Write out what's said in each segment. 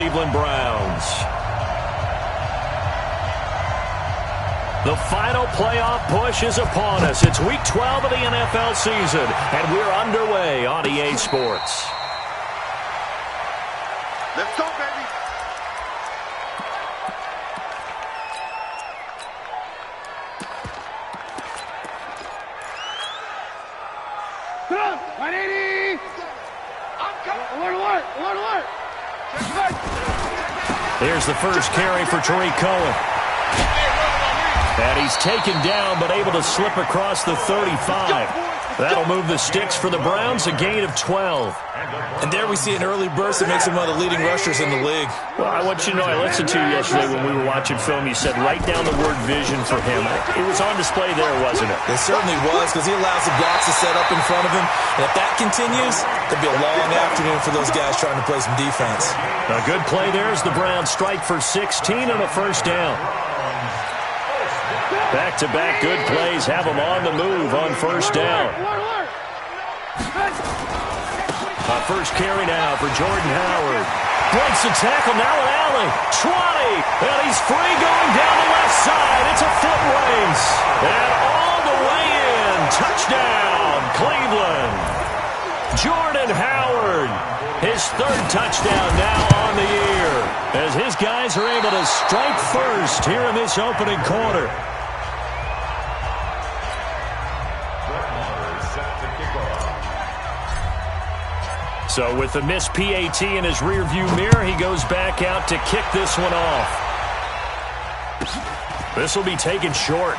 Cleveland Browns. The final playoff push is upon us. It's Week 12 of the NFL season, and we're underway on EA Sports. Let's go, baby. Come on, 180. I'm coming. Alert, alert, alert, alert. Here's the first carry for Tariq Cohen. And he's taken down, but able to slip across the 35. That'll move the sticks for the Browns, a gain of 12. And there we see an early burst that makes him one of the leading rushers in the league. Well, I want you to know, I listened to you yesterday when we were watching film. You said write down the word vision for him. It was on display there, wasn't it? It certainly was, because he allows the blocks to set up in front of him. And if that continues, it'll be a long afternoon for those guys trying to play some defense. A good play there as the Browns strike for 16 and a first down. Back-to-back good plays have them on the move on first down. A first carry now for Jordan Howard. Breaks the tackle, now an alley. 20, and he's free going down the left side. It's a foot race. And all the way in. Touchdown, Cleveland. Jordan Howard, his third touchdown now on the year, as his guys are able to strike first here in this opening quarter. So with the missed PAT in his rearview mirror, he goes back out to kick this one off. This will be taken short.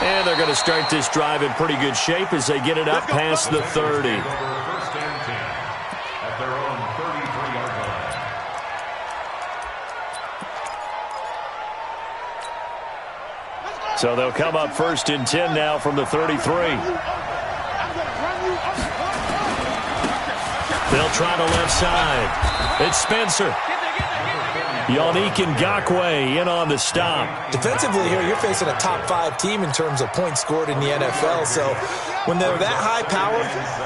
And they're going to start this drive in pretty good shape as they get it up past the 30. So they'll come up first and 10 now from the 33. They'll try the left side. It's Spencer. Yannick Ngakoue in on the stop. Defensively here, you're facing a top-5 team in terms of points scored in the NFL. So when they're that high power,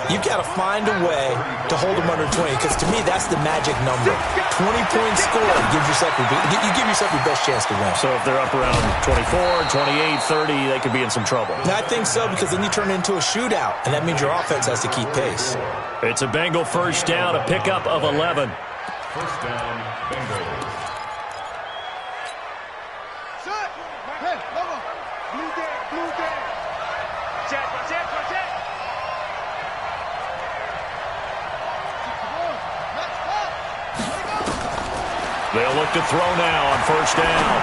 you've got to find a way to hold them under 20. Because to me, that's the magic number. 20 points scored gives yourself you give yourself your best chance to win. So if they're up around 24, 28, 30, they could be in some trouble. I think so, because then you turn it into a shootout, and that means your offense has to keep pace. It's a Bengal first down, a pickup of 11. First down, Bengals. They'll look to throw now on first down.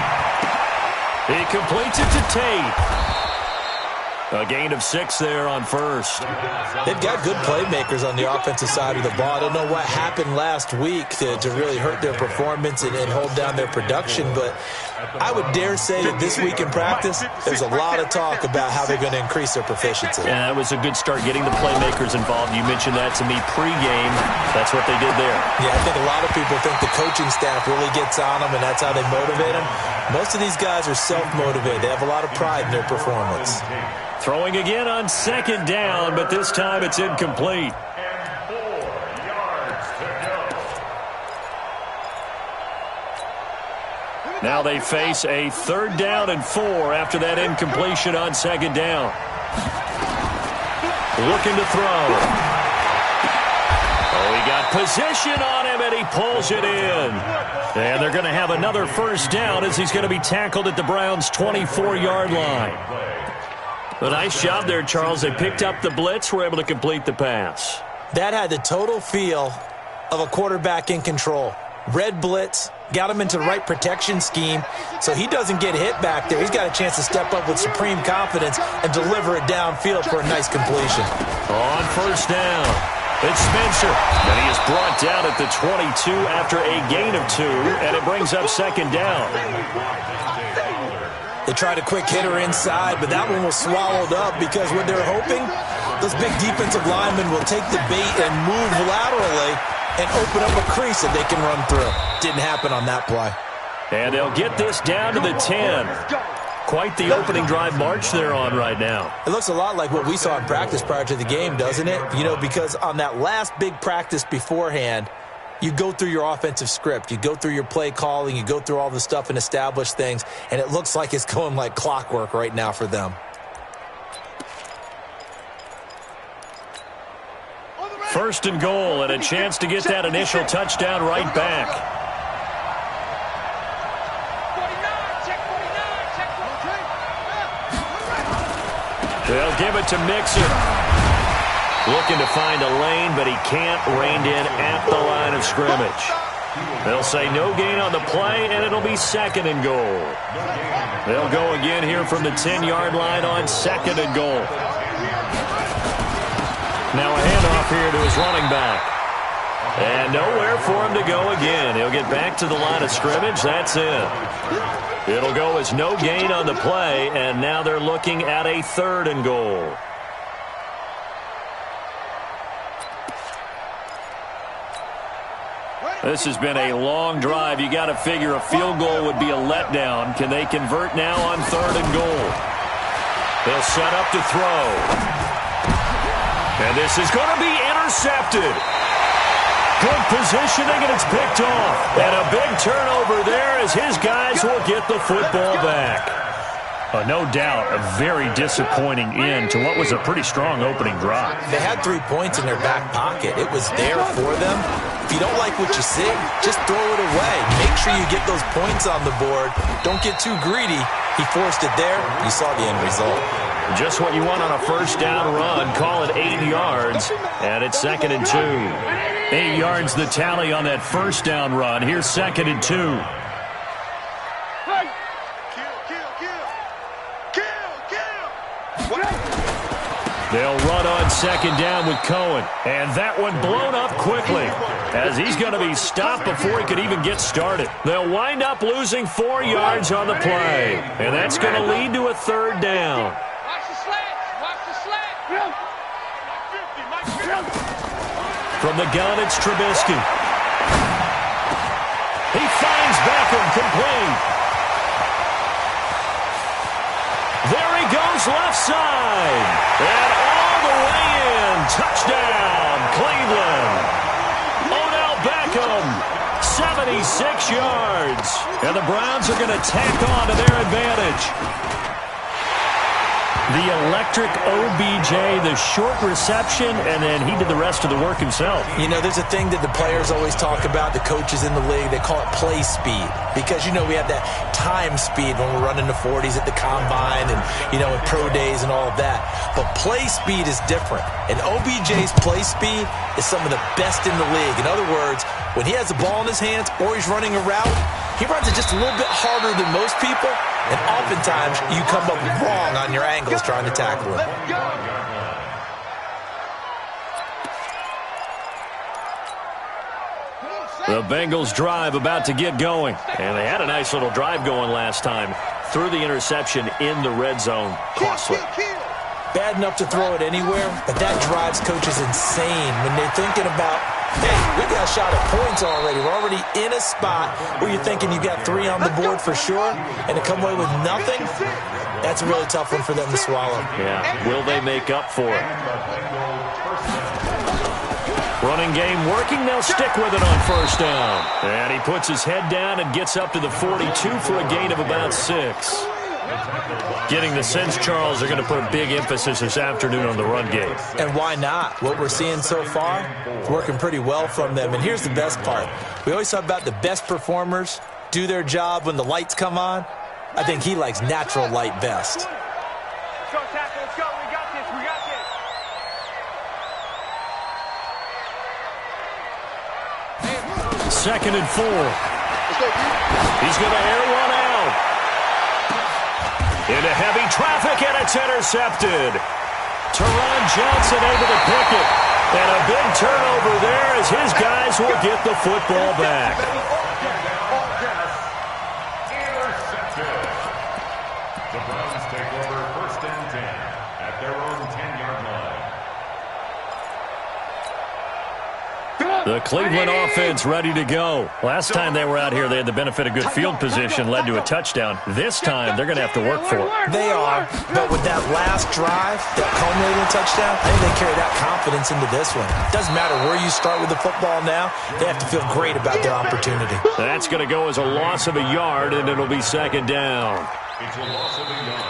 He completes it to Tate. A gain of 6 there on first. They've got good playmakers on the offensive side of the ball. I don't know what happened last week to really hurt their performance and hold down their production, but I would dare say that this week in practice, there's a lot of talk about how they're going to increase their proficiency. Yeah, that was a good start getting the playmakers involved. You mentioned that to me pregame. That's what they did there. Yeah, I think a lot of people think the coaching staff really gets on them, and that's how they motivate them. Most of these guys are self-motivated. They have a lot of pride in their performance. Throwing again on second down, but this time it's incomplete. And 4 yards to go. Now they face a third down and 4 after that incompletion on second down. Looking to throw. Oh, he got position on him, and he pulls it in. And they're going to have another first down as he's going to be tackled at the Browns' 24-yard line. A nice job there, Charles. They picked up the blitz, were able to complete the pass. That had the total feel of a quarterback in control. Red blitz, got him into the right protection scheme, so he doesn't get hit back there. He's got a chance to step up with supreme confidence and deliver it downfield for a nice completion. On first down, it's Spencer. And he is brought down at the 22 after a gain of 2, and it brings up second down. They tried a quick hitter inside, but that one was swallowed up because what they're hoping, those big defensive linemen will take the bait and move laterally and open up a crease that they can run through. Didn't happen on that play. And they'll get this down to the 10. Quite the opening drive march they're on right now. It looks a lot like what we saw in practice prior to the game, doesn't it? You know, because on that last big practice beforehand, You go through your offensive script. You go through your play calling. You go through all the stuff and establish things, and it looks like it's going like clockwork right now for them. First and goal, and a chance to get that initial touchdown right back. They'll give it to Mixon. Looking to find a lane, but he can't. Reined in at the line of scrimmage. They'll say no gain on the play, and it'll be second and goal. They'll go again here from the 10-yard line on second and goal. Now a handoff here to his running back. And nowhere for him to go again. He'll get back to the line of scrimmage. That's it. It'll go as no gain on the play, and now they're looking at a third and goal. This has been a long drive. You got to figure a field goal would be a letdown. Can they convert now on third and goal? They'll set up to throw. And this is going to be intercepted. Good positioning, and it's picked off. And a big turnover there as his guys will get the football back. No doubt a very disappointing end to what was a pretty strong opening drive. They had 3 points in their back pocket. It was there for them. If you don't like what you see, just throw it away. Make sure you get those points on the board. Don't get too greedy. He forced it there. You saw the end result. Just what you want on a first down run. Call it 8 yards, and it's second and 2. 8 yards the tally on that first down run. Here's second and 2. They'll run on second down with Cohen. And that one blown up quickly as he's going to be stopped before he could even get started. They'll wind up losing 4 yards on the play. And that's going to lead to a third down. From the gun, it's Trubisky. He finds Beckham complete. There he goes left side. And all the way in. Touchdown, Cleveland. Odell Beckham, 76 yards. And the Browns are going to tack on to their advantage. The electric OBJ, the short reception, and then he did the rest of the work himself. You know, there's a thing that the players always talk about, the coaches in the league, they call it play speed. Because, you know, we have that time speed when we're running the 40s at the combine and, you know, in pro days and all of that. But play speed is different. And OBJ's play speed is some of the best in the league. In other words, when he has the ball in his hands or he's running a route, he runs it just a little bit harder than most people, and oftentimes you come up wrong on your angles trying to tackle him. The Bengals drive about to get going, and they had a nice little drive going last time. Threw the interception in the red zone. Costly. Bad enough to throw it anywhere, but that drives coaches insane when they're thinking about, hey, we got a shot at points already. We're already in a spot where you're thinking you got 3 on the board for sure, and to come away with nothing, that's a really tough one for them to swallow. Yeah, will they make up for it? Running game working, they'll stick with it on first down. And he puts his head down and gets up to the 42 for a gain of about 6. Getting the sense, Charles, are going to put a big emphasis this afternoon on the run game. And why not? What we're seeing so far is working pretty well from them. And here's the best part. We always talk about the best performers do their job when the lights come on. I think he likes natural light best. Let's go, tackle. Let's go. We got this. We got this. Second and 4. He's going to air one out. Into heavy traffic, and it's intercepted. Teron Johnson able to pick it. And a big turnover there as his guys will get the football back. Intercepted. The Browns take over first and 10 at their own 10-yard line. The Cleveland offense ready to go. Last time they were out here, they had the benefit of good field position, led to a touchdown. This time, they're going to have to work for it. They are, but with that last drive, that culminating touchdown, I think they carry that confidence into this one. Doesn't matter where you start with the football now, they have to feel great about their opportunity. That's going to go as a loss of a yard, and it'll be second down.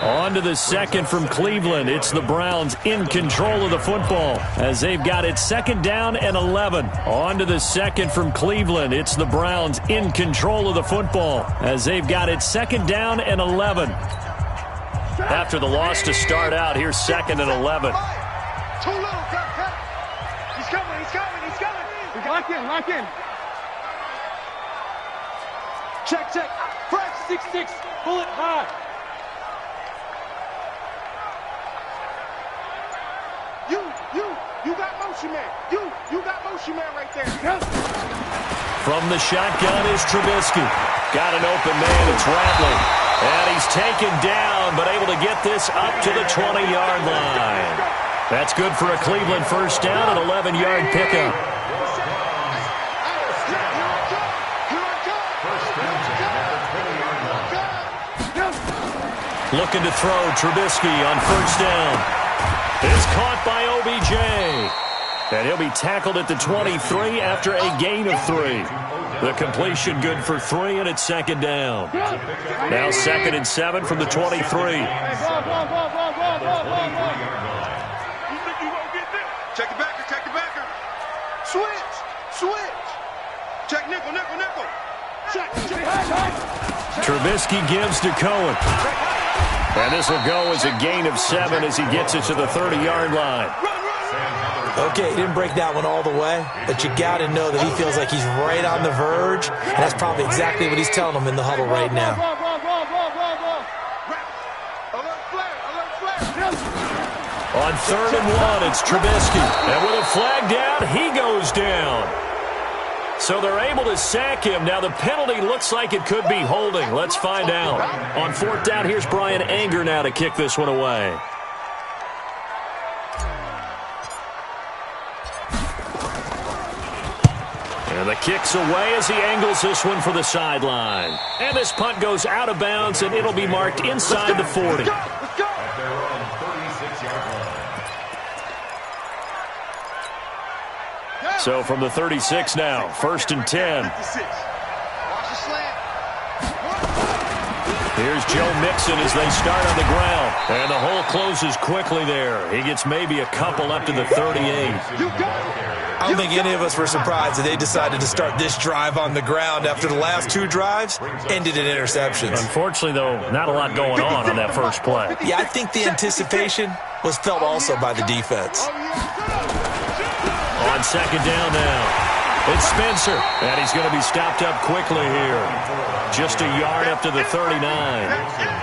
On to the second from Cleveland. It's the Browns in control of the football as they've got it second down and 11. On to the second from Cleveland. It's the Browns in control of the football as they've got it second down and 11. After the loss to start out, here's second and 11. Too little, cut. He's coming. Lock in. Check. Fresh, 6-6, bullet high. You got motion man. You got motion man right there. From the shotgun is Trubisky. Got an open man. It's Rattler. And he's taken down, but able to get this up to the 20-yard line. That's good for a Cleveland first down, an 11-yard pickup. Looking to throw, Trubisky on first down. It's caught by OBJ. And he'll be tackled at the 23 after a gain of 3. The completion good for 3, and it's second down. Now second and 7 from the 23. Check the backer. Switch. Check nickel. Check. Trubisky gives to Cohen. And this will go as a gain of 7 as he gets it to the 30-yard line. Okay, he didn't break that one all the way, but you got to know that he feels like he's right on the verge, and that's probably exactly what he's telling them in the huddle right now. On third and 1, it's Trubisky. And with a flag down, he goes down. So they're able to sack him. Now the penalty looks like it could be holding. Let's find out. On fourth down, here's Brian Anger now to kick this one away. And the kick's away as he angles this one for the sideline. And this punt goes out of bounds, and it'll be marked inside the 40. So from the 36 now, first and 10. Here's Joe Mixon as they start on the ground. And the hole closes quickly there. He gets maybe a couple up to the 38. I don't think any of us were surprised that they decided to start this drive on the ground after the last 2 drives ended in interceptions. Unfortunately, though, not a lot going on that first play. Yeah, I think the anticipation was felt also by the defense. On second down now, it's Spencer, and he's going to be stopped up quickly here. Just a yard up to the 39.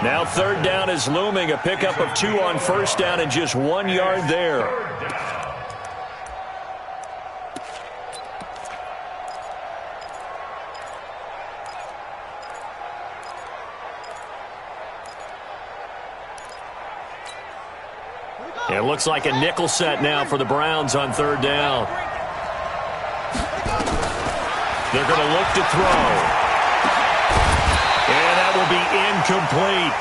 Now third down is looming, a pickup of 2 on first down and just 1 yard there. It looks like a nickel set now for the Browns on third down. They're going to look to throw. And that will be incomplete.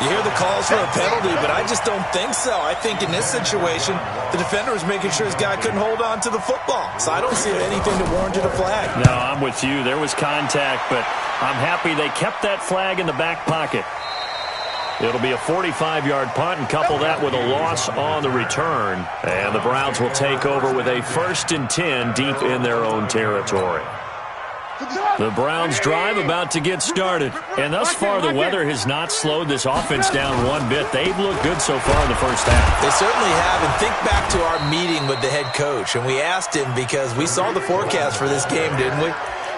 You hear the calls for a penalty, but I just don't think so. I think in this situation, the defender was making sure his guy couldn't hold on to the football. So I don't see anything that warranted a flag. No, I'm with you. There was contact, but I'm happy they kept that flag in the back pocket. It'll be a 45-yard punt and couple that with a loss on the return. And the Browns will take over with a first and 10 deep in their own territory. The Browns drive about to get started. And thus far, the weather has not slowed this offense down one bit. They've looked good so far in the first half. They certainly have. And think back to our meeting with the head coach. And we asked him because we saw the forecast for this game, didn't we?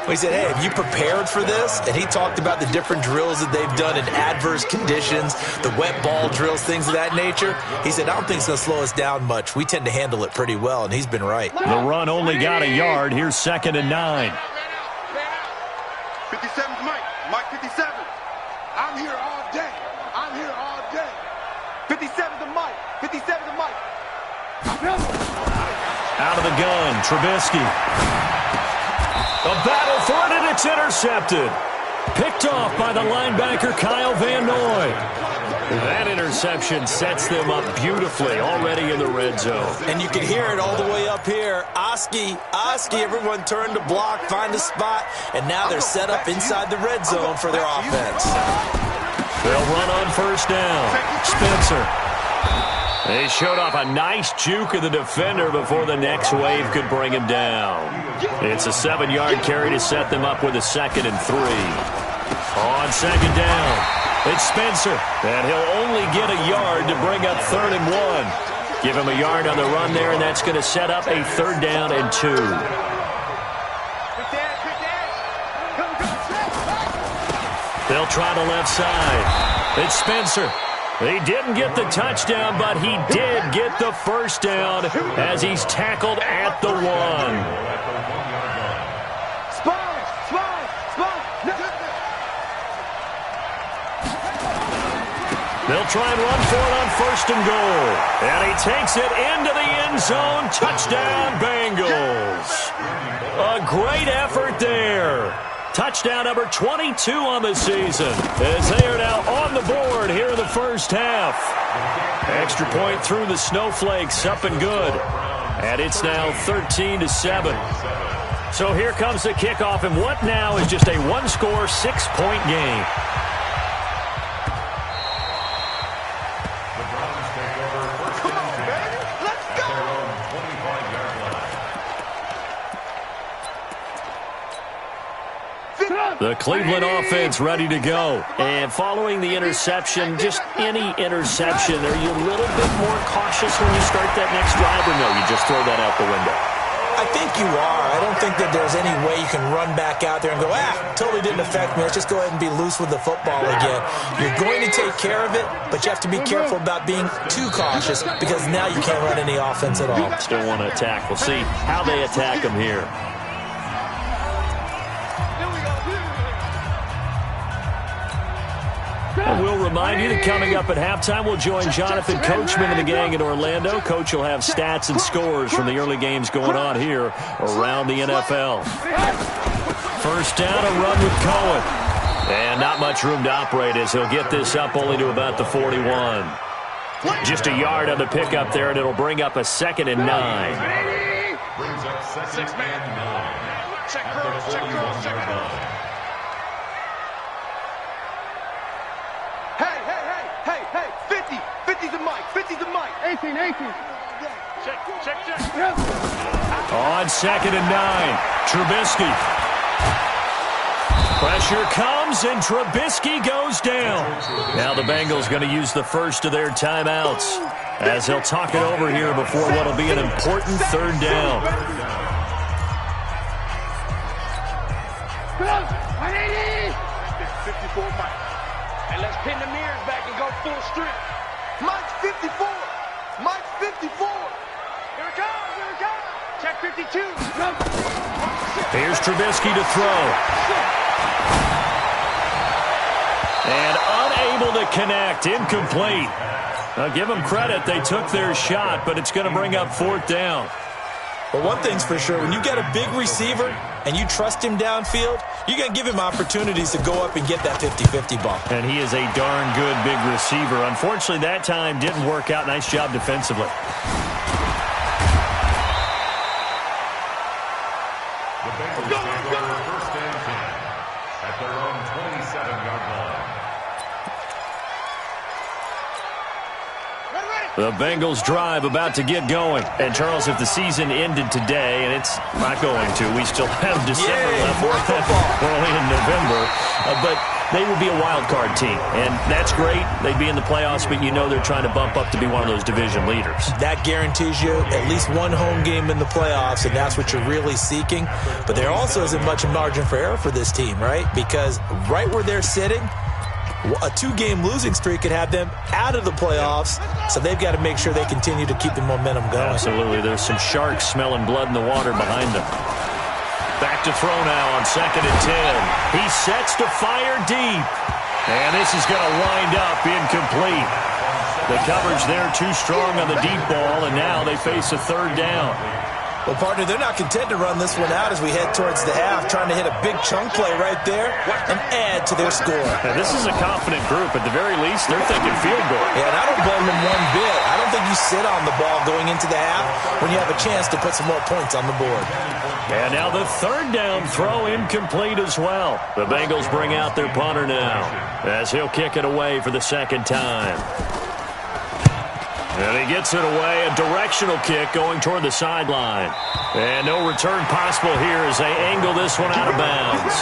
We said, hey, have you prepared for this? And he talked about the different drills that they've done in adverse conditions, the wet ball drills, things of that nature. He said, I don't think it's going to slow us down much. We tend to handle it pretty well, and he's been right. The run only got a yard. Here's second and 9. 57's Mike. Mike 57. I'm here all day. 57's Mike. 57's Mike. Out of the gun, Trubisky. A battle for it, and it's intercepted. Picked off by the linebacker, Kyle Van Noy. That interception sets them up beautifully already in the red zone. And you can hear it all the way up here. Oski, everyone turned to block, find a spot, and now they're set up inside the red zone for their offense. They'll run on first down. Spencer. They showed off a nice juke of the defender before the next wave could bring him down. It's a 7-yard carry to set them up with a 2nd and 3. On second down, it's Spencer, and he'll only get a yard to bring up 3rd and 1. Give him a yard on the run there, and that's going to set up a 3rd down and 2. They'll try the left side. It's Spencer. He didn't get the touchdown, but he did get the first down as he's tackled at the 1. They'll try and run for it on 1st and goal. And he takes it into the end zone. Touchdown, Bengals. A great effort there. Touchdown number 22 on the season as they are now on the board here in the first half. Extra point through the snowflakes, up and good. And it's now 13-7. So here comes the kickoff, and what now is just a one-score, 6-point game. The Cleveland offense ready to go. And following the interception, just any interception, are you a little bit more cautious when you start that next drive, or no, you just throw that out the window? I think you are. I don't think that there's any way you can run back out there and go, totally didn't affect me. Let's just go ahead and be loose with the football again. You're going to take care of it, but you have to be careful about being too cautious because now you can't run any offense at all. Still want to attack. We'll see how they attack them here. And we'll remind you that coming up at halftime, we'll join Jonathan Coachman and the gang in Orlando. Coach will have stats and scores from the early games going on here around the NFL. First down, a run with Cohen. And not much room to operate as he'll get this up only to about the 41. Just a yard on the pickup there, and it'll bring up a 2nd and 9. Brings up 2nd and 9. At the 41-yard line. Hey, 50. 50's the mic. 50's the mic. 18. Check. On 2nd and 9, Trubisky. Pressure comes, and Trubisky goes down. Now the Bengals going to use the first of their timeouts as they'll talk it over here before what will be an important 3rd down. 54 Mike. And let's pin the mirrors back and go full strip. Mike's 54. Mike's 54. Here it comes. Check 52. Here's Trubisky to throw. And unable to connect. Incomplete. Now give them credit. They took their shot, but it's going to bring up 4th down. But one thing's for sure, when you get a big receiver and you trust him downfield, you're going to give him opportunities to go up and get that 50-50 ball. And he is a darn good big receiver. Unfortunately, that time didn't work out. Nice job defensively. The Bengals take over 1st and 10 at their own 27-yard line. The Bengals drive about to get going. And, Charles, if the season ended today, and it's not going to, we still have December left. We're only in November. But they would be a wild card team. And that's great. They'd be in the playoffs, but you know they're trying to bump up to be one of those division leaders. That guarantees you at least one home game in the playoffs, and that's what you're really seeking. But there also isn't much margin for error for this team, right? Because right where they're sitting, a 2-game losing streak could have them out of the playoffs, so they've got to make sure they continue to keep the momentum going. Absolutely. There's some sharks smelling blood in the water behind them. Back to throw now on 2nd and 10. He sets to fire deep. And this is going to wind up incomplete. The coverage there too strong on the deep ball, and now they face a 3rd down. Well, partner, they're not content to run this one out as we head towards the half, trying to hit a big chunk play right there and add to their score. Now, this is a confident group. At the very least, they're thinking field goal. Yeah, and I don't blame them one bit. I don't think you sit on the ball going into the half when you have a chance to put some more points on the board. And now the third down throw incomplete as well. The Bengals bring out their punter now as he'll kick it away for the second time. And he gets it away, a directional kick going toward the sideline. And no return possible here as they angle this one out of bounds.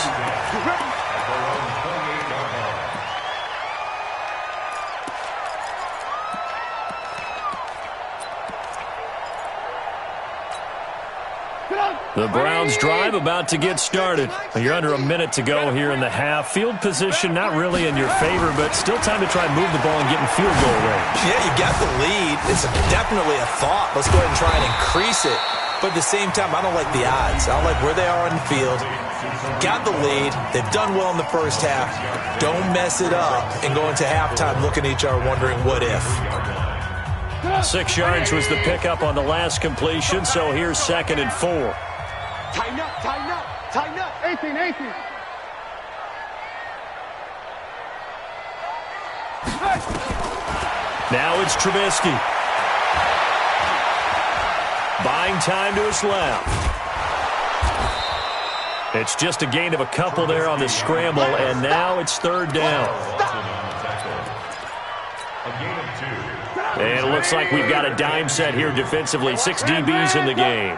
The Browns drive about to get started. You're under a minute to go here in the half. Field position not really in your favor, but still time to try and move the ball and get in field goal range. Yeah, you got the lead. It's definitely a thought. Let's go ahead and try and increase it. But at the same time, I don't like the odds. I don't like where they are on the field. Got the lead. They've done well in the first half. Don't mess it up and go into halftime looking at each other wondering what if. 6 yards was the pickup on the last completion, so here's 2nd and 4. Tighten up, tighten up, tighten up. 18, 18. Now it's Trubisky. Buying time to his left. It's just a gain of a couple there on the scramble, and now it's 3rd down. And it looks like we've got a dime set here defensively. 6 DBs in the game.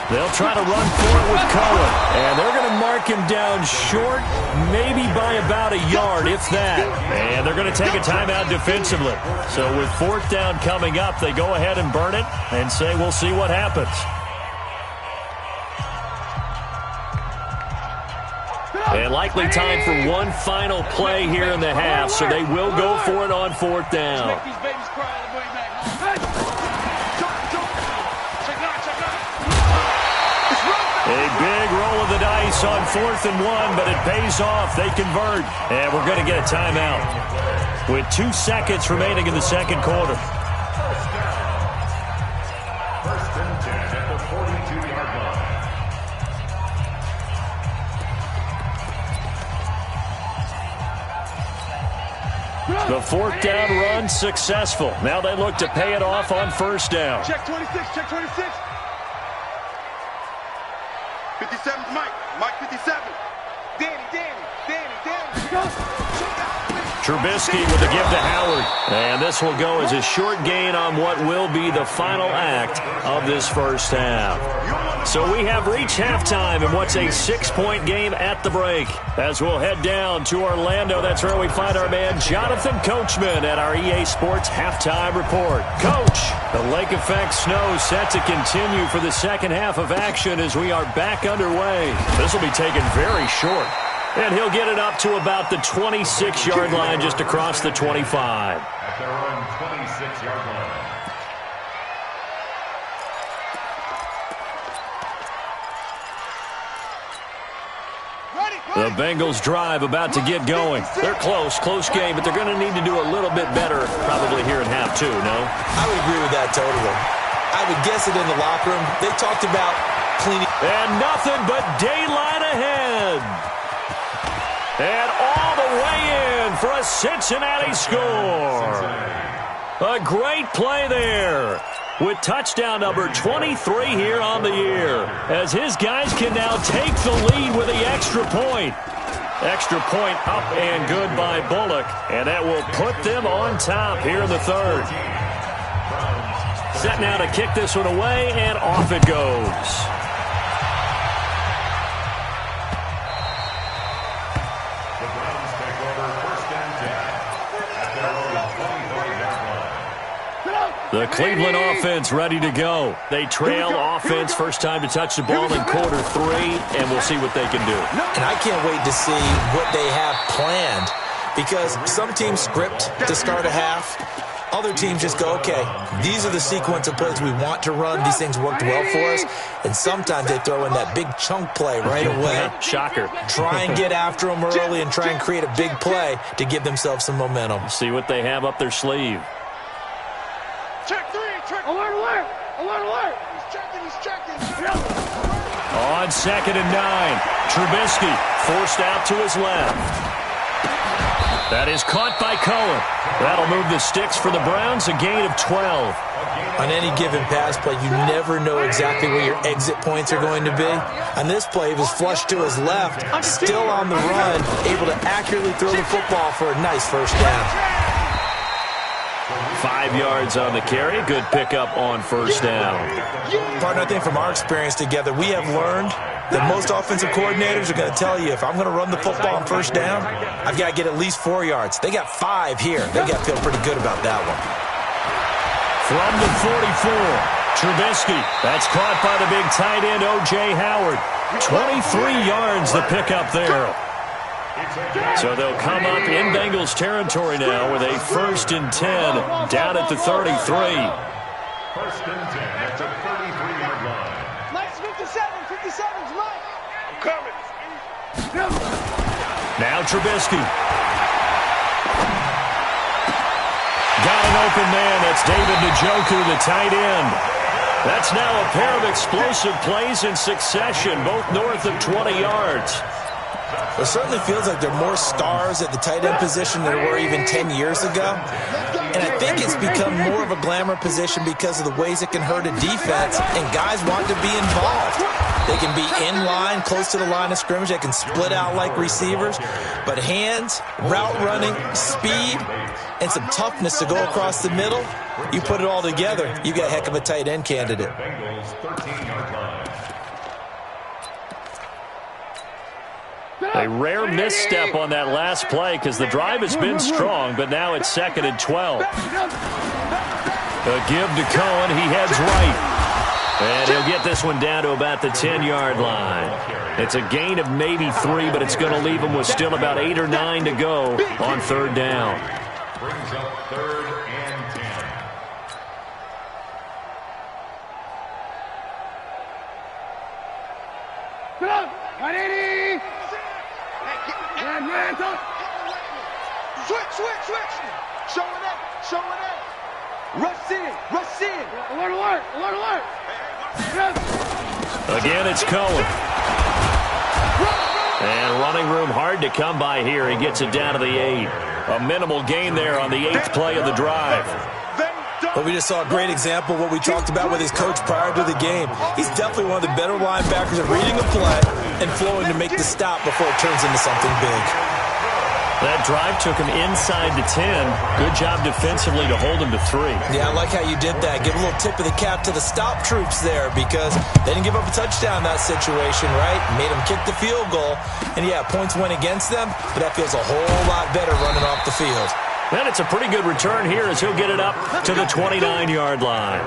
They'll try to run for it with Cohen. And they're going to mark him down short, maybe by about a yard, if that. And they're going to take a timeout defensively. So with 4th down coming up, they go ahead and burn it and say we'll see what happens. And likely time for one final play here in the half, so they will go for it on 4th down. A big roll of the dice on 4th and 1, but it pays off. They convert, and we're going to get a timeout with 2 seconds remaining in the second quarter. First and 10 at the 42-yard line. The 4th down run successful. Now they look to pay it off on 1st down. Check 26, check 26. 57's Mike. Mike 57. Danny. Trubisky with a give to Howard. And this will go as a short gain on what will be the final act of this first half. So we have reached halftime in what's a 6-point game at the break. As we'll head down to Orlando, that's where we find our man Jonathan Coachman at our EA Sports Halftime Report. Coach, the lake effect snow set to continue for the second half of action as we are back underway. This will be taken very short. And he'll get it up to about the 26-yard line just across the 25. At their own 26-yard line. The Bengals drive about to get going. They're close game, but they're going to need to do a little bit better probably here in half 2, no? I would agree with that totally. I would guess it in the locker room. They talked about cleaning. And nothing but daylight ahead. And all the way in for a Cincinnati score. A great play there with touchdown number 23 here on the year, as his guys can now take the lead with the extra point. Extra point up and good by Bullock, and that will put them on top here in the 3rd. Set now to kick this one away, and off it goes. The Cleveland offense ready to go. They trail offense first time to touch the ball in quarter 3, and we'll see what they can do. And I can't wait to see what they have planned, because some teams script to start a half. Other teams just go, okay, these are the sequence of plays we want to run. These things worked well for us. And sometimes they throw in that big chunk play right away. Shocker. Try and get after them early and try and create a big play to give themselves some momentum. See what they have up their sleeve. Check 3, check. Alert. On 2nd and 9, Trubisky forced out to his left. That is caught by Cohen. That'll move the sticks for the Browns, a gain of 12. On any given pass play, you never know exactly where your exit points are going to be. On this play, he was flushed to his left, still on the run, able to accurately throw the football for a nice first down. 5 yards on the carry. Good pickup on first down. Partner, I think from our experience together, we have learned that most offensive coordinators are going to tell you, if I'm going to run the football on first down, I've got to get at least 4 yards. They got 5 here. They got to feel pretty good about that one. From the 44, Trubisky. That's caught by the big tight end, O.J. Howard. 23 yards the pickup there. So they'll come up in Bengals territory now with a 1st and 10 down at the 33. 1st and 10 at the 33-yard line. Mike's 57's Mike. I'm coming. Now Trubisky. Got an open man. That's David Njoku, the tight end. That's now a pair of explosive plays in succession, both north of 20 yards. It certainly feels like there are more stars at the tight end position than there were even 10 years ago. And I think it's become more of a glamour position because of the ways it can hurt a defense, and guys want to be involved. They can be in line, close to the line of scrimmage. They can split out like receivers. But hands, route running, speed, and some toughness to go across the middle, you put it all together, you got a heck of a tight end candidate. Bengals 13-yard line. A rare misstep on that last play because the drive has been strong, but now it's 2nd and 12. A give to Cohen. He heads right. And he'll get this one down to about the 10-yard line. It's a gain of maybe 3, but it's going to leave him with still about 8 or 9 to go on 3rd down. Brings up 3rd and 10. Get up! 180! Switch! Showing up! Rush in! Alert! Again, it's Cohen. And running room hard to come by here. He gets it down to the 8. A minimal gain there on the 8th play of the drive. But we just saw a great example of what we talked about with his coach prior to the game. He's definitely one of the better linebackers at reading a play and flowing to make the stop before it turns into something big. That drive took him inside the 10. Good job defensively to hold him to 3. Yeah, I like how you did that. Give a little tip of the cap to the stop troops there because they didn't give up a touchdown in that situation, right? Made them kick the field goal. And, yeah, points went against them, but that feels a whole lot better running off the field. And it's a pretty good return here as he'll get it up to the 29-yard line.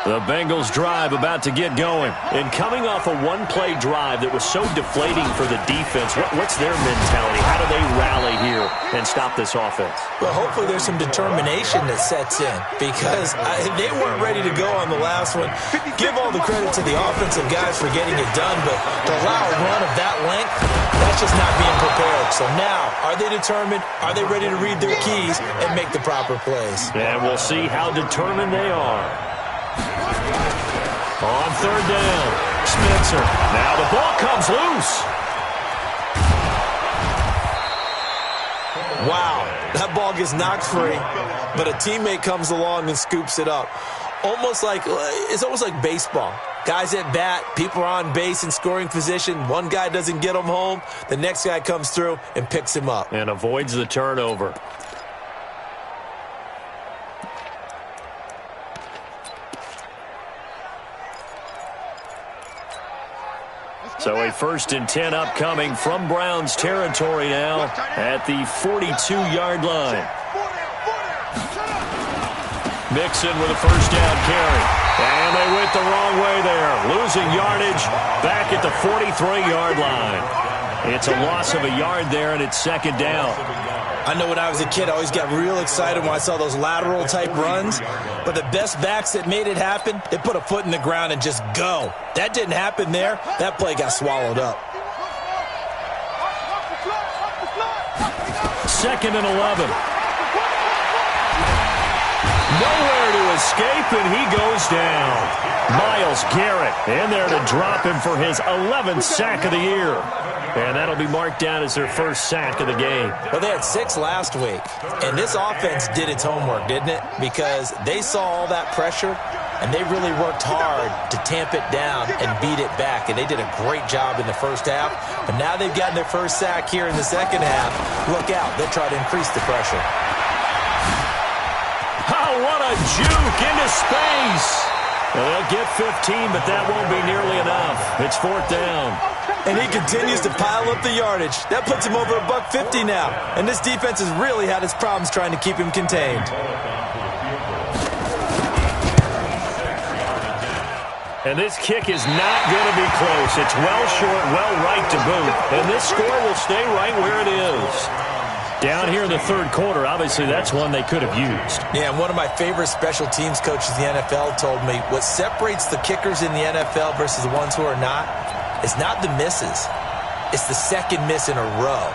The Bengals drive about to get going. And coming off a one-play drive that was so deflating for the defense, what's their mentality? How do they rally here and stop this offense? Well, hopefully there's some determination that sets in because they weren't ready to go on the last one. Give all the credit to the offensive guys for getting it done, but to allow a run of that length, that's just not being prepared. So now, are they determined? Are they ready to read their keys and make the proper plays? And we'll see how determined they are. On 3rd down, Spencer. Now the ball comes loose. Wow, that ball gets knocked free, but a teammate comes along and scoops it up. It's almost like baseball. Guys at bat, people are on base in scoring position. One guy doesn't get him home. The next guy comes through and picks him up. And avoids the turnover. So a 1st and 10 upcoming from Browns territory now at the 42-yard line. Mixon with a 1st down carry. And they went the wrong way there. Losing yardage back at the 43-yard line. It's a loss of a yard there, and it's 2nd down. I know when I was a kid, I always got real excited when I saw those lateral-type runs. But the best backs that made it happen, they put a foot in the ground and just go. That didn't happen there. That play got swallowed up. 2nd and 11. Nowhere to escape, and he goes down. Myles Garrett in there to drop him for his 11th sack of the year. And that'll be marked down as their first sack of the game. Well, they had 6 last week, and this offense did its homework, didn't it? Because they saw all that pressure, and they really worked hard to tamp it down and beat it back. And they did a great job in the first half, but now they've gotten their first sack here in the second half. Look out. They'll try to increase the pressure. Oh, what a juke into space. Well, they'll get 15, but that won't be nearly enough. It's 4th down. And he continues to pile up the yardage. That puts him over $150 now. And this defense has really had its problems trying to keep him contained. And this kick is not going to be close. It's well short, well right to boot. And this score will stay right where it is. Down here in the third quarter, obviously that's one they could have used. Yeah, and one of my favorite special teams coaches in the NFL told me what separates the kickers in the NFL versus the ones who are not, it's not the misses. It's the second miss in a row.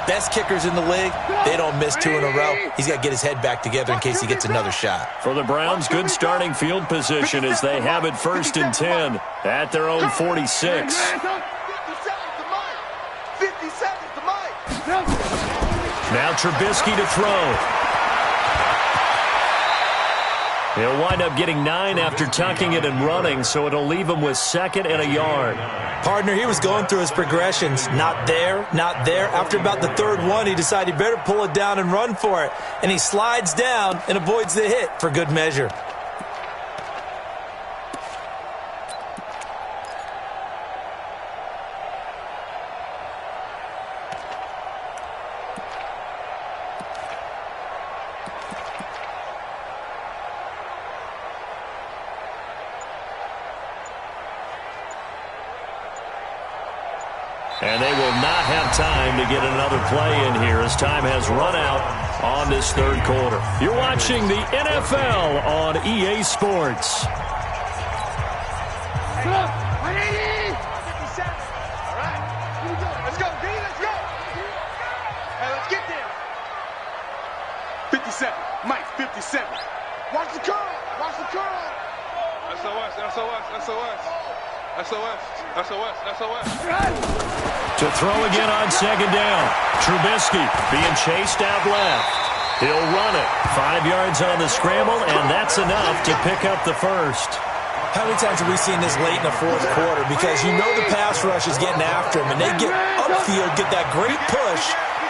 Best kickers in the league, they don't miss 2 in a row. He's got to get his head back together in case he gets another shot. For the Browns, good starting field position as they have it 1st and 10 at their own 46. 50 seconds to Mike. Now Trubisky to throw. He'll wind up getting 9 after tucking it and running, so it'll leave him with 2nd and a yard. Partner, he was going through his progressions. Not there, not there. After about the 3rd one, he decided he better pull it down and run for it. And he slides down and avoids the hit for good measure. And they will not have time to get another play in here as time has run out on this third quarter. You're watching the NFL on EA Sports. Come on, 180. 57. All right, here we go. Let's go, D. Let's go. Hey, let's get there. 57. Mike, 57. Watch the curl. Watch the curl. SOS, SOS, SOS. SOS, SOS, SOS. To throw again on 2nd down. Trubisky being chased out left. He'll run it. 5 yards on the scramble, and that's enough to pick up the first. How many times have we seen this late in the fourth quarter? Because you know the pass rush is getting after him, and they get upfield, get that great push,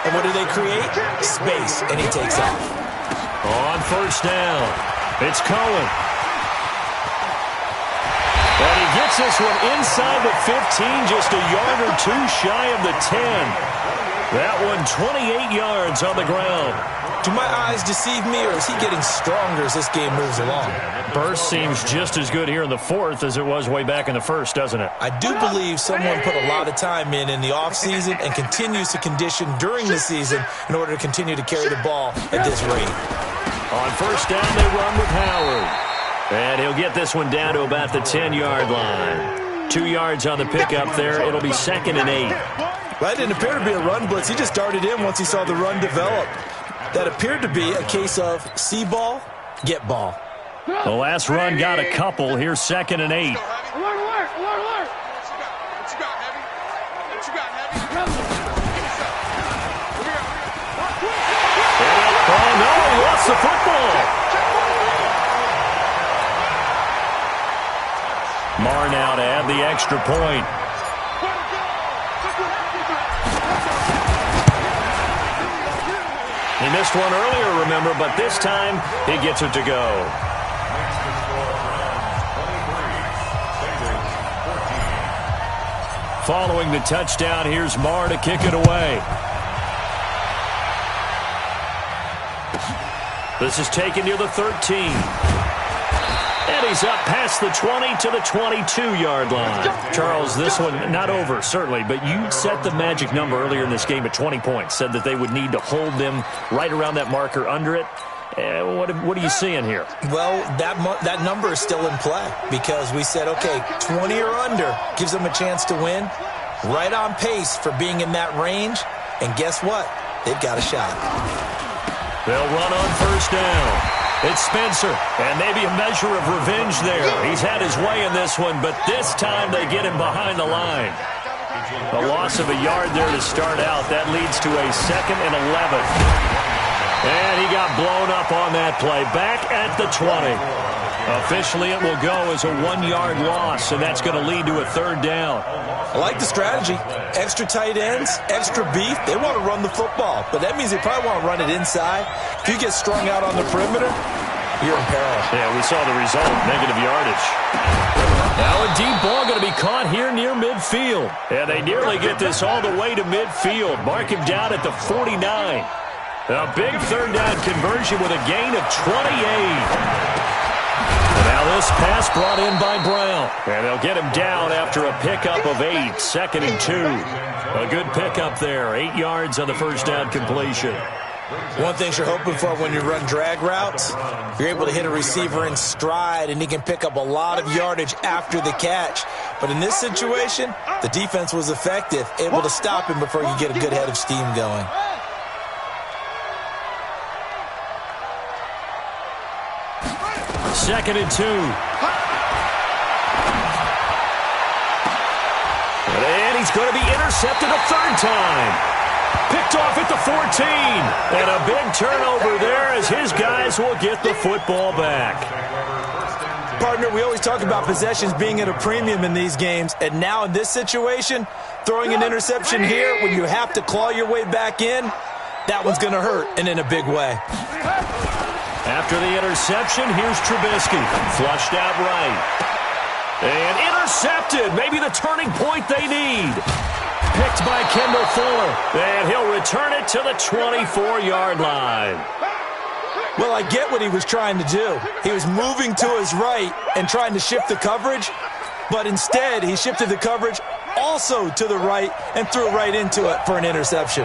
and what do they create? Space, and he takes off. On 1st down, it's Cohen. And he gets this one inside the 15, just a yard or 2 shy of the 10. That one 28 yards on the ground. Do my eyes deceive me, or is he getting stronger as this game moves along? Burst seems just as good here in the 4th as it was way back in the 1st, doesn't it? I do believe someone put a lot of time in the offseason and continues to condition during the season in order to continue to carry the ball at this rate. On 1st down, they run with Howard. And he'll get this one down to about the 10-yard line. 2 yards on the pickup there. It'll be 2nd and 8. That didn't appear to be a run blitz. He just darted in once he saw the run develop. That appeared to be a case of see ball, get ball. The last run got a couple. Here's 2nd and 8. Alert, alert, alert, alert. What you got, Heavy? What you got, Heavy? Oh, no, he lost the football. Marr now to add the extra point. He missed one earlier, remember, but this time he gets it to go. Following the touchdown, here's Marr to kick it away. This is taken near the 13. And he's up past the 20 to the 22-yard line. Charles, this one not over, certainly, but you set the magic number earlier in this game at 20 points, said that they would need to hold them right around that marker under it. What are you seeing here? Well, that number is still in play because we said, okay, 20 or under gives them a chance to win. Right on pace for being in that range. And guess what? They've got a shot. They'll run on 1st down. It's Spencer, and maybe a measure of revenge there. He's had his way in this one, but this time they get him behind the line. A loss of a yard there to start out. That leads to a 2nd and 11. And he got blown up on that play. Back at the 20. Officially, it will go as a 1-yard loss, and that's going to lead to a 3rd down. I like the strategy. Extra tight ends, extra beef. They want to run the football, but that means they probably want to run it inside. If you get strung out on the perimeter, you're in peril. Yeah, we saw the result, negative yardage. Now a deep ball going to be caught here near midfield. And they nearly get this all the way to midfield. Mark him down at the 49. A big 3rd down conversion with a gain of 28. Now this pass brought in by Brown. And they'll get him down after a pickup of 8, 2nd and 2. A good pickup there, 8 yards on the 1st down completion. One thing you're hoping for when you run drag routes, you're able to hit a receiver in stride, and he can pick up a lot of yardage after the catch. But in this situation, the defense was effective, able to stop him before you get a good head of steam going. Second and 2. And he's going to be intercepted a 3rd time. Picked off at the 14. And a big turnover there as his guys will get the football back. Partner, we always talk about possessions being at a premium in these games. And now in this situation, throwing an interception here when you have to claw your way back in, that one's going to hurt, and in a big way. After the interception, here's Trubisky. Flushed out right. And intercepted. Maybe the turning point they need. Picked by Kendall Fuller. And he'll return it to the 24-yard line. Well, I get what he was trying to do. He was moving to his right and trying to shift the coverage. But instead, he shifted the coverage also to the right and threw right into it for an interception.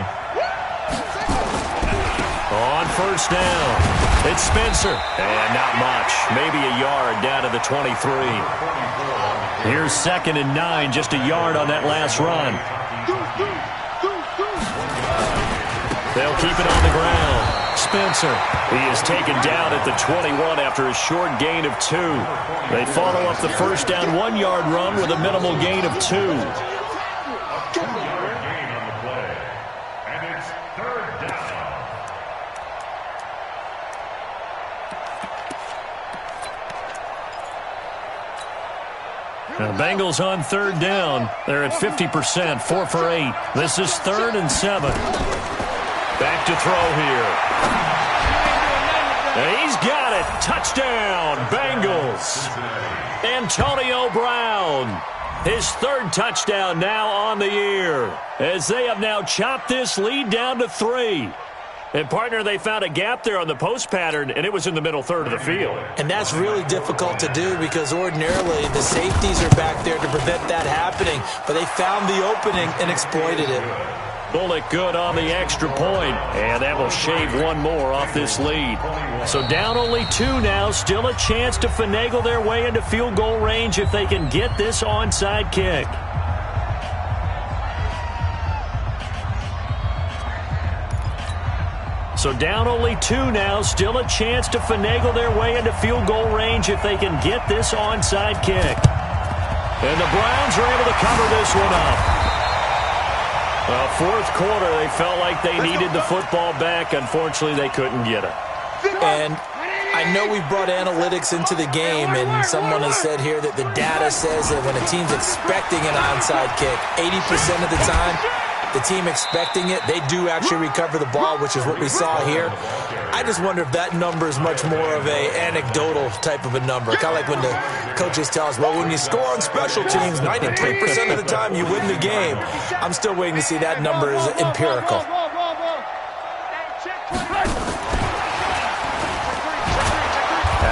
On 1st down. It's Spencer. And not much. Maybe a yard down to the 23. Here's 2nd and 9. Just a yard on that last run. They'll keep it on the ground. Spencer. He is taken down at the 21 after a short gain of 2. They follow up the 1st down 1-yard run with a minimal gain of 2. The Bengals on 3rd down. They're at 50%, 4 for 8. This is 3rd and 7. Back to throw here. And he's got it. Touchdown, Bengals. Antonio Brown. His 3rd touchdown now on the year, as they have now chopped this lead down to 3. And, partner, they found a gap there on the post pattern, and it was in the middle 3rd of the field. And that's really difficult to do because ordinarily the safeties are back there to prevent that happening. But they found the opening and exploited it. Bullock good on the extra point, and that will shave one more off this lead. So down only 2 now, still a chance to finagle their way into field goal range if they can get this onside kick. So down only 2 now, still a chance to finagle their way into field goal range if they can get this onside kick. And the Browns are able to cover this one up. 4th quarter, they felt like they needed the football back. Unfortunately, they couldn't get it. And I know we brought analytics into the game, and someone has said here that the data says that when a team's expecting an onside kick, 80% of the time, the team expecting it, they do actually recover the ball, which is what we saw here. I just wonder if that number is much more of a anecdotal type of a number. Kind of like when the coaches tell us, well, when you score on special teams, 93% of the time you win the game. I'm still waiting to see that number is empirical.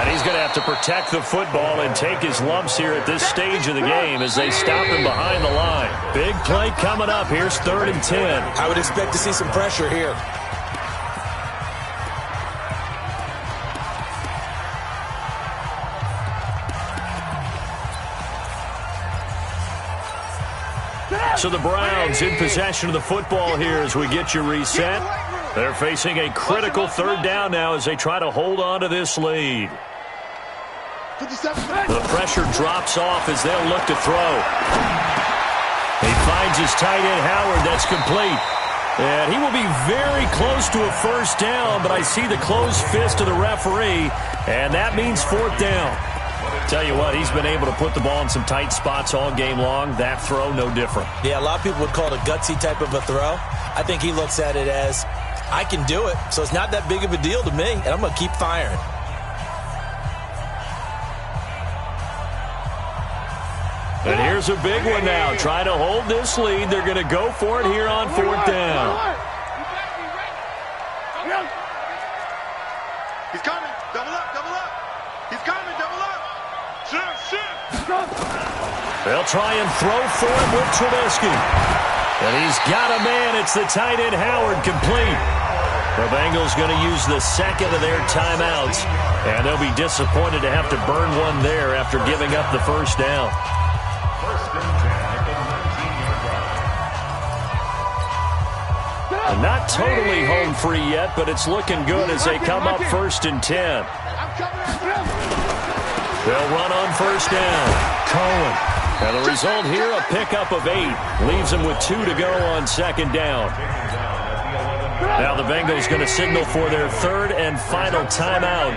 And he's going to have to protect the football and take his lumps here at this stage of the game as they stop him behind the line. Big play coming up. Here's 3rd and 10. I would expect to see some pressure here. So the Browns in possession of the football here as we get you reset. They're facing a critical third down now as they try to hold on to this lead. The pressure drops off as they'll look to throw. He finds his tight end, Howard. That's complete. And he will be very close to a first down, but I see the closed fist of the referee, and that means fourth down. Tell you what, he's been able to put the ball in some tight spots all game long. That throw, no different. Yeah, a lot of people would call it a gutsy type of a throw. I think he looks at it as, I can do it, so it's not that big of a deal to me, and I'm going to keep firing. And here's a big one now. Trying to hold this lead. They're going to go for it here on fourth down. He's coming. Double up, double up. He's coming, double up. Shift. They'll try and throw for it with Trubisky. And he's got a man. It's the tight end, Howard, complete. The Bengals going to use the second of their timeouts. And they'll be disappointed to have to burn one there after giving up the first down. Not totally home free yet, but it's looking good as they come up 1st and 10. They'll run on first down. Cohen. And the result here, a pickup of 8. Leaves them with 2 to go on second down. Now the Bengals going to signal for their third and final timeout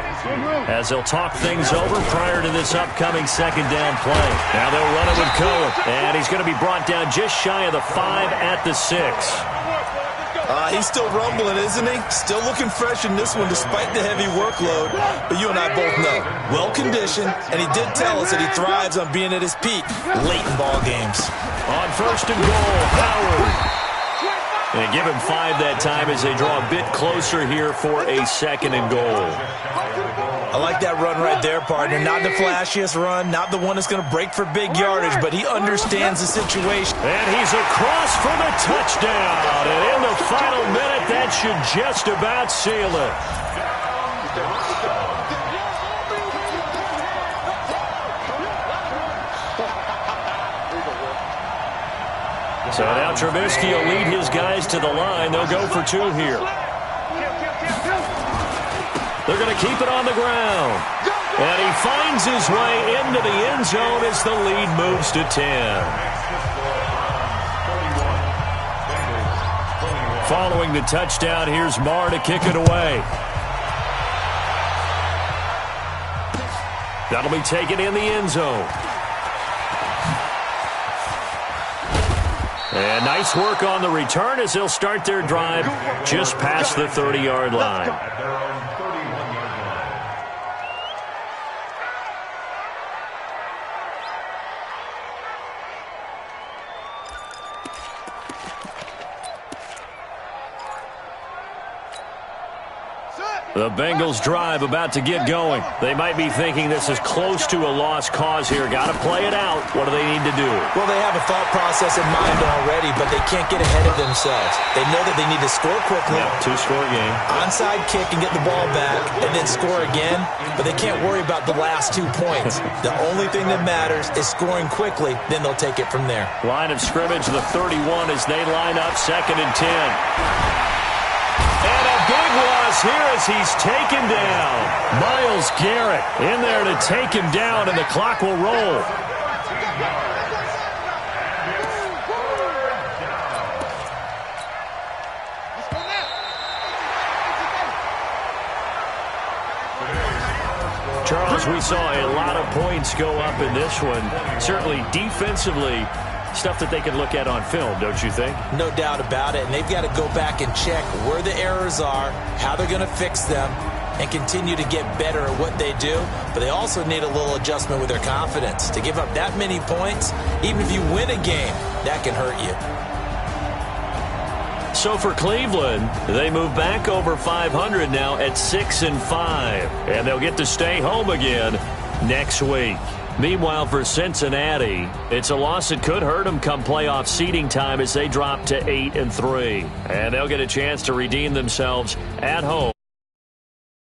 as they'll talk things over prior to this upcoming second down play. Now they'll run it with Cohen, and he's going to be brought down just shy of the 5 at the 6. He's still rumbling, isn't he? Still looking fresh in this one despite the heavy workload. But you and I both know, well-conditioned, and he did tell us that he thrives on being at his peak late in ball games. On first and goal, Howard. And give him 5 that time as they draw a bit closer here for a second and goal. I like that run right there, partner. Not the flashiest run, not the one that's going to break for big yardage, but he understands the situation. And he's across for the touchdown. And in the final minute, that should just about seal it. So now Trubisky will lead his guys to the line. They'll go for 2 here. They're going to keep it on the ground. And he finds his way into the end zone as the lead moves to 10. Following the touchdown, here's Marr to kick it away. That'll be taken in the end zone. And nice work on the return as they'll start their drive just past the 30-yard line. The Bengals drive about to get going. They might be thinking this is close to a lost cause here. Got to play it out. What do they need to do? Well, they have a thought process in mind already, but they can't get ahead of themselves. They know that they need to score quickly. Yep, 2-score game. Onside kick and get the ball back and then score again, but they can't worry about the last 2 points. The only thing that matters is scoring quickly, then they'll take it from there. Line of scrimmage, the 31 as they line up 2nd and 10. And a big loss here as he's taken down. Myles Garrett in there to take him down, and the clock will roll. Charles, we saw a lot of points go up in this one. Certainly defensively, stuff that they can look at on film, don't you think? No doubt about it. And they've got to go back and check where the errors are, how they're going to fix them, and continue to get better at what they do. But they also need a little adjustment with their confidence. To give up that many points, even if you win a game, that can hurt you. So for Cleveland, they move back over 500 now at 6-5. And they'll get to stay home again next week. Meanwhile, for Cincinnati, it's a loss that could hurt them come playoff seeding time as they drop to 8-3. And they'll get a chance to redeem themselves at home